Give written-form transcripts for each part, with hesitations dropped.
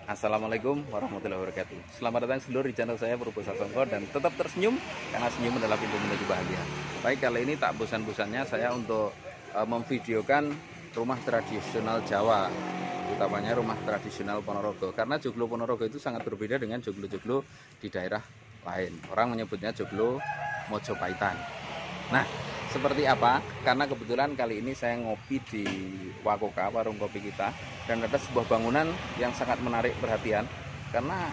Assalamualaikum warahmatullahi wabarakatuh. Selamat datang seluruh di channel saya Purbo Sasongko, dan tetap tersenyum karena senyum adalah pintu menuju bahagia. Baik, kali ini tak bosan-bosannya saya untuk memvideokan rumah tradisional Jawa, utamanya rumah tradisional Ponorogo. Karena joglo Ponorogo itu sangat berbeda dengan joglo-joglo di daerah lain. Orang menyebutnya joglo Mojopaitan. Nah, seperti apa? Karena kebetulan kali ini saya ngopi di Wakoka, warung kopi kita, dan ada sebuah bangunan yang sangat menarik perhatian karena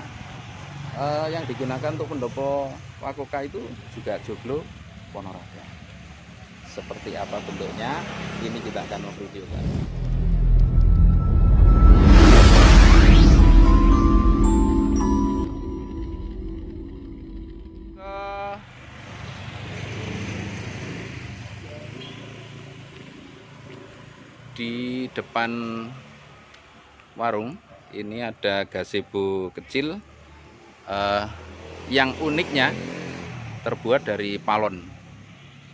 yang digunakan untuk pendopo Wakoka itu juga joglo Ponorogo. Seperti apa bentuknya? Ini kita akan memvideokan. Di depan warung ini ada gazebo kecil yang uniknya terbuat dari palon,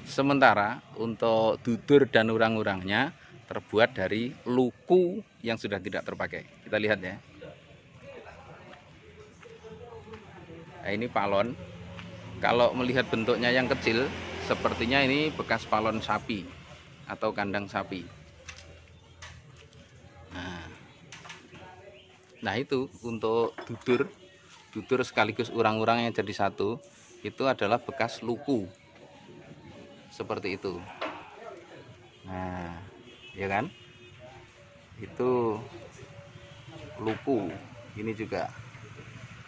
sementara untuk dudur dan urang-urangnya terbuat dari luku yang sudah tidak terpakai. Kita lihat ya. Nah, ini palon. Kalau melihat bentuknya yang kecil, sepertinya ini bekas palon sapi atau kandang sapi. Nah itu untuk dudur sekaligus urang-urang yang jadi satu, itu adalah bekas luku seperti itu. Nah ya kan, itu luku. Ini juga.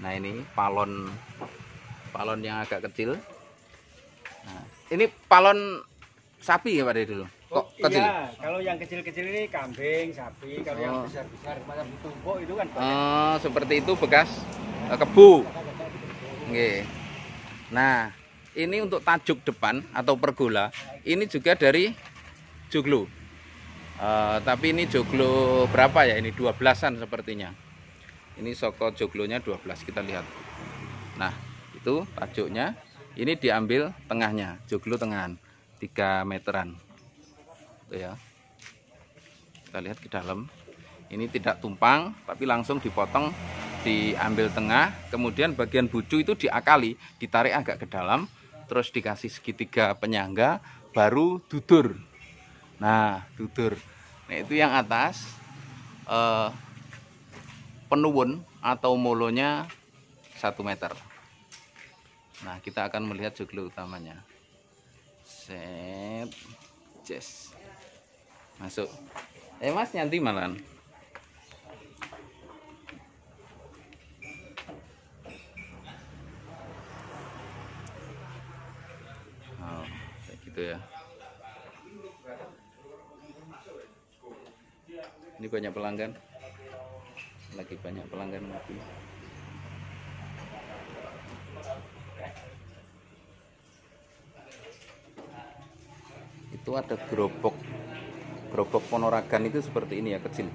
Nah ini palon yang agak kecil. Nah, ini palon sapi ya Pak Dede dulu. Kok kecil? Iya, kalau yang kecil-kecil ini kambing, sapi. Kalau yang besar-besar macam tumpuk itu kan. Seperti itu bekas kebu. Oke. Nah, ini untuk tajuk depan atau pergola, ini juga dari joglo. Tapi ini joglo berapa ya? Ini 12-an sepertinya. Ini soko joglonya 12, kita lihat. Nah, itu tajuknya. Ini diambil tengahnya, joglo tengahan 3 meteran. Tuh ya. Kita lihat ke dalam. Ini tidak tumpang, tapi langsung dipotong, diambil tengah, kemudian bagian bucu itu diakali, ditarik agak ke dalam, terus dikasih segitiga penyangga, baru dudur. Nah, dudur. Nah, itu yang atas penuwun atau molonya 1 meter. Nah, kita akan melihat joglo utamanya. Set, yes. Masuk. Mas nyanti malan. Oh, kayak gitu ya. Ini banyak pelanggan. Lagi banyak pelanggan ngopi. Itu ada gerobak Ponorogan itu seperti ini ya, kecil,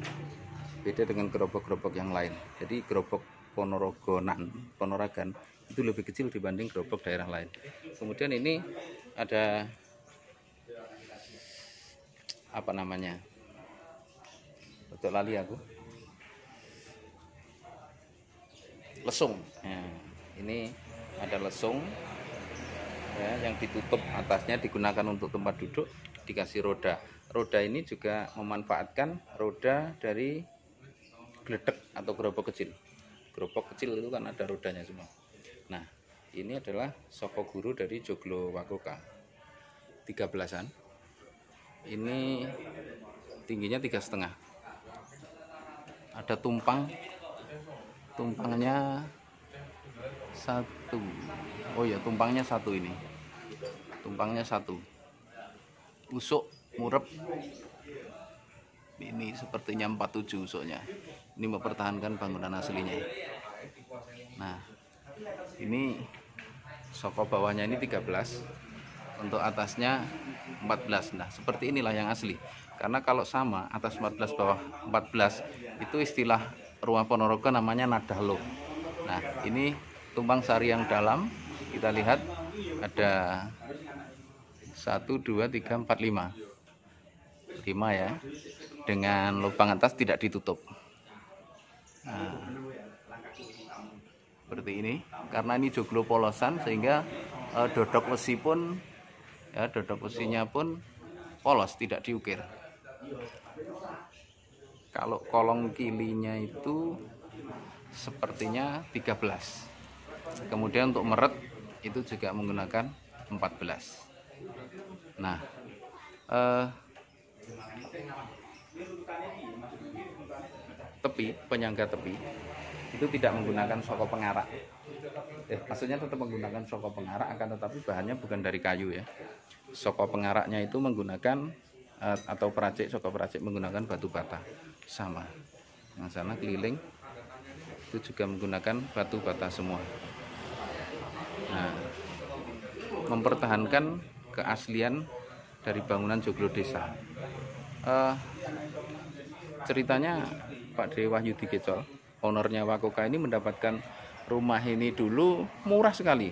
beda dengan gerobak yang lain. Jadi gerobak Ponorogan itu lebih kecil dibanding gerobak daerah lain. Kemudian ini ada apa namanya, betul lali aku, lesung. Nah, ini ada lesung ya, yang ditutup atasnya digunakan untuk tempat duduk, dikasih roda. Roda ini juga memanfaatkan roda dari gledek atau gerobak kecil. Gerobak kecil itu kan ada rodanya semua. Nah, ini adalah soko guru dari joglo Wakoka, 13-an. Ini tingginya 3,5. Ada tumpangnya 1. Oh ya, tumpangnya 1 ini. Tumpangnya 1. Usuk murep. Ini sepertinya 47 usuknya. Ini mempertahankan bangunan aslinya. Nah, ini soko bawahnya ini 13. Untuk atasnya 14. Nah, seperti inilah yang asli. Karena kalau sama, atas 14 bawah 14, itu istilah rumah Ponorogo namanya nadahlo. Nah, ini tumpang sari yang dalam. Kita lihat ada 1, 2, 3, 4, 5 ya, dengan lubang atas tidak ditutup. Nah, seperti ini. Karena ini joglo polosan sehingga dodok besi pun ya, dodok besinya pun polos, tidak diukir. Kalau kolong kilinya itu sepertinya 13. Kemudian untuk meret itu juga menggunakan 14. Nah, penyangga tepi itu tidak menggunakan soko pengarak. Maksudnya tetap menggunakan soko pengarak, akan tetapi bahannya bukan dari kayu ya. Soko pengaraknya itu menggunakan atau peracik, soko peracik menggunakan batu bata sama. Yang sana keliling itu juga menggunakan batu bata semua. Nah, mempertahankan keaslian dari bangunan joglo desa. Ceritanya Pak Dewi Wahyudi Kecol, ownernya Wakoka ini mendapatkan rumah ini dulu murah sekali,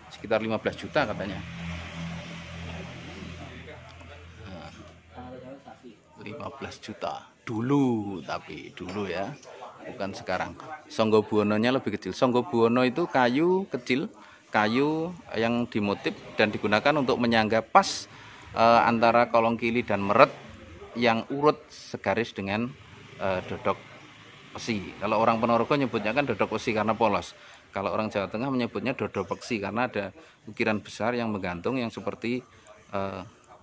sekitar 15 juta katanya. 15 juta dulu, tapi dulu ya, bukan sekarang. Songgobuwononya lebih kecil. Songgobuwono itu kayu kecil, kayu yang dimotif dan digunakan untuk menyangga pas antara kolong kili dan meret yang urut segaris dengan dodok besi. Kalau orang Ponorogo nyebutnya kan dodok besi karena polos. Kalau orang Jawa Tengah menyebutnya dodok peksi karena ada ukiran besar yang menggantung yang seperti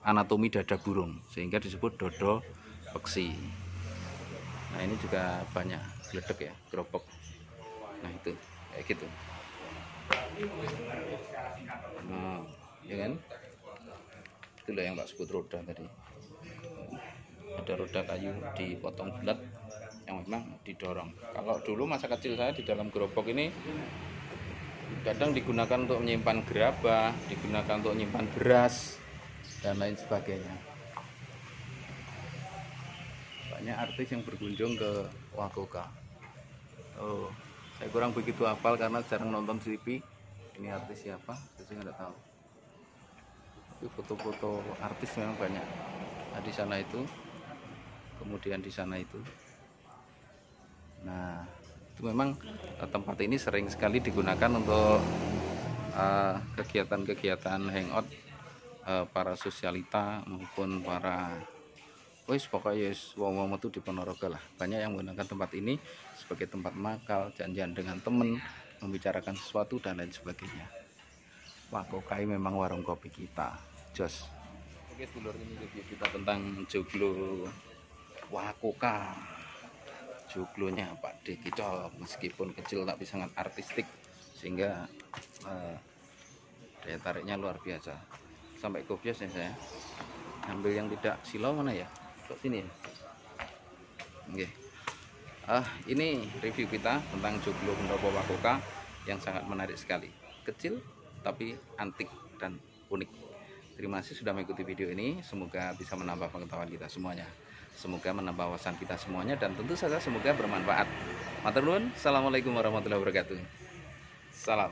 anatomi dada burung, sehingga disebut dodo peksi. Nah, ini juga banyak gledek ya, gerobak. Nah, itu kayak gitu. Nah, ya kan? Itulah yang tak sebut roda tadi. Ada roda kayu dipotong bulat yang memang didorong. Kalau dulu masa kecil saya di dalam gerobak ini kadang digunakan untuk menyimpan gerabah, digunakan untuk menyimpan beras dan lain sebagainya. Banyak artis yang berkunjung ke Wakoka. Oh, saya kurang begitu hafal karena jarang nonton TV. Ini artis siapa? Saya nggak tahu. Tapi foto-foto artis memang banyak. Nah, di sana itu, kemudian di sana itu. Nah, itu memang tempat ini sering sekali digunakan untuk kegiatan-kegiatan hangout para sosialita maupun para pokoknya wong-wong itu di Ponorogo lah. Banyak yang menggunakan tempat ini sebagai tempat makal, janjian dengan temen, membicarakan sesuatu dan lain sebagainya. Wakokai memang warung kopi kita, jos. Oke sedulur, ini review kita tentang joglo Wakoka. Joglonya Pak D Kecol, meskipun kecil tapi sangat artistik, sehingga daya tariknya luar biasa. Sampai kopias ya saya. Ambil yang tidak silau mana ya? Kok sini ya? Oke. Ini review kita tentang joglo pendopo Wakoka yang sangat menarik sekali. Kecil tapi antik dan unik. Terima kasih sudah mengikuti video ini. Semoga bisa menambah pengetahuan kita semuanya. Semoga menambah wawasan kita semuanya dan tentu saja semoga bermanfaat. Matur nuwun. Assalamualaikum warahmatullahi wabarakatuh. Salam.